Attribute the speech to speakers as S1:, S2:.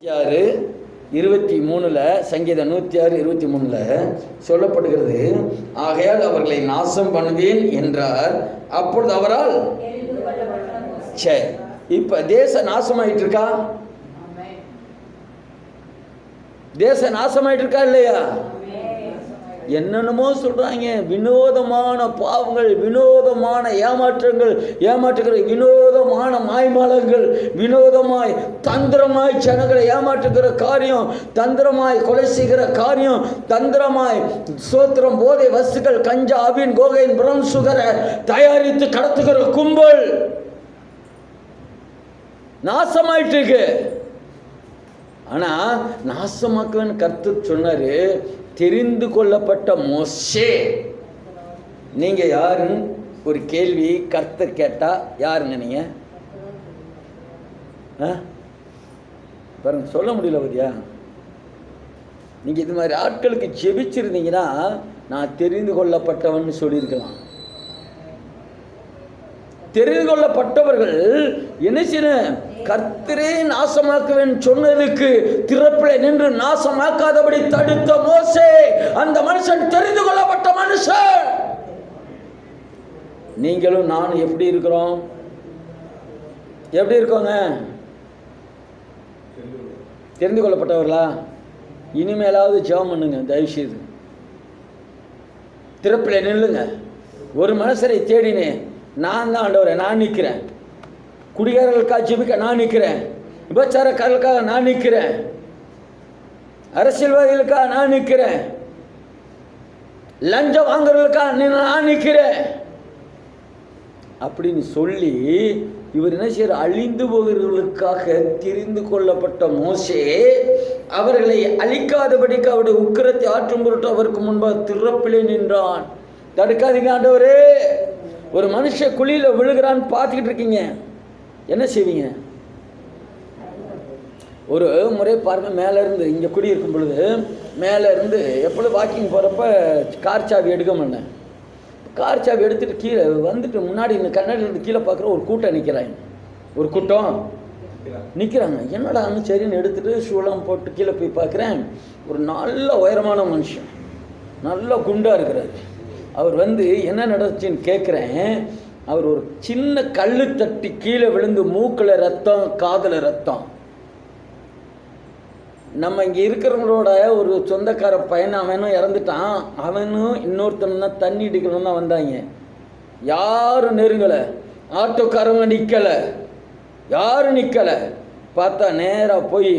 S1: 23 சங்கீதம் 106:23 சொல்லப்படுகிறது. ஆகையால் அவர்களை நாசம் பண்ணுவேன் என்றார். அப்பொழுது அவரால் சரி. இப்ப தேசம் நாசமாயிட்டு இருக்கா? தேசம் நாசமாயிட்டு இருக்கா இல்லையா? என்னென்னமோ சொல்றாங்க. வினோதமான பாவங்கள், வினோதமான ஏமாற்றுகள், வினோதமான மாய்மாலங்கள், வினோதமாய் தந்திரமாய் ஜனங்களை ஏமாற்றுகிற காரியம், தந்திரமாய் கொலை செய்கிற காரியம், தந்திரமாய் சோத்திரம் போதை வஸ்துக்கள், கஞ்சா, அபின், கோகைன், பிரவுன் சுகரை தயாரித்து கடத்துகிற கும்பல் நாசமாயிட்டு இருக்கு. ஆனா நாசமாக்குவேன்னு கர்த்தர் சொன்னாரு. தெரிந்து கொள்ளப்பட்ட மோசே, நீங்க யாருன்னு ஒரு கேள்வி கர்த்தர் கேட்டா யாருங்க நீங்க? பாருங்க, சொல்ல முடியல பத்தியா? நீங்க இது மாதிரி ஆட்களுக்கு ஜெபிச்சிருந்தீங்கன்னா நான் தெரிந்து கொள்ளப்பட்டவன் சொல்லியிருக்கலாம். தெரிந்து கொள்ளப்பட்டவர்கள் என்ன செய்ய? கர்த்தரே நாசமாக்குவேன் சொன்னதுக்கு திறப்பில் நின்று நாசமாக்காதபடி தடுத்த மோசே, அந்த மனுஷன் தெரிந்து கொள்ளப்பட்ட மனுஷன். நீங்களும் நானும் எப்படி இருக்கிறோம்? எப்படி இருக்கோங்க? தெரிந்து கொள்ளப்பட்டவர்களா? இனிமேலாவது ஜெபம் பண்ணுங்க. தயவு செய்து திறப்பில் நில்லுங்க. ஒரு மனுஷரை தேடினேன், நான் தான் ஆண்டவரே, நான் நிற்கிறேன். குடிகாரர்களுக்காக ஜெபிக்க நான் நிற்கிறேன். விபச்சாரக்காரர்களுக்காக நான் நிற்கிறேன். அரசியல்வாதிகளுக்காக நான் நிற்கிறேன். லஞ்சம் வாங்குறவர்களுக்காக நான் நிற்கிறேன் அப்படின்னு சொல்லி இவர் என்ன செய்யற? அழிந்து போகிறவர்களுக்காக தெரிந்து கொள்ளப்பட்ட மோசே அவர்களை அழிக்காதபடிக்கு அவருடைய உக்கிரத்தை ஆற்றும் பொருட்டு அவருக்கு முன்பாக திறப்பிலே நின்றான். தடுக்காதீங்க ஆண்டவரே. ஒரு மனுஷன் குழியில விழுகிறான்னு பார்த்துக்கிட்டு இருக்கீங்க, என்ன செய்வீங்க? ஒரு முறை பாருங்க, மேலே இருந்து இங்கே குடி இருக்கும் பொழுது மேலே இருந்து எப்பொழுது வாக்கிங் போகிறப்ப கார் சாவி எடுக்க மாட்டேன். கார் சாவி எடுத்துகிட்டு கீழே வந்துட்டு முன்னாடி இந்த கண்ணாடியிலேருந்து கீழே பார்க்குற ஒரு கூட்டம் நிற்கிறாங்க. ஒரு கூட்டம் நிற்கிறாங்க. என்னடான்னு சரின்னு எடுத்துகிட்டு ஷூலாம் போட்டு கீழே போய் பார்க்குறேன். ஒரு நல்ல உயரமான மனுஷன், நல்ல குண்டாக இருக்கிறார். அவர் வந்து என்ன நடந்துச்சுன்னு கேட்குறேன். அவர் ஒரு சின்ன கல்லு தட்டி கீழே விழுந்து மூக்கில் ரத்தம், காதில் ரத்தம். நம்ம இங்கே இருக்கிறவங்களோட ஒரு சொந்தக்கார பையன், அவனும் இறந்துட்டான். அவனும் இன்னொருத்தன் தான் தண்ணி அடிக்கணும்னு தான் வந்தாங்க. யாரும் நெருங்கலை, ஆட்டோக்காரவங்க நிற்கலை, யாரும் நிற்கலை. பார்த்தா நேராக போய்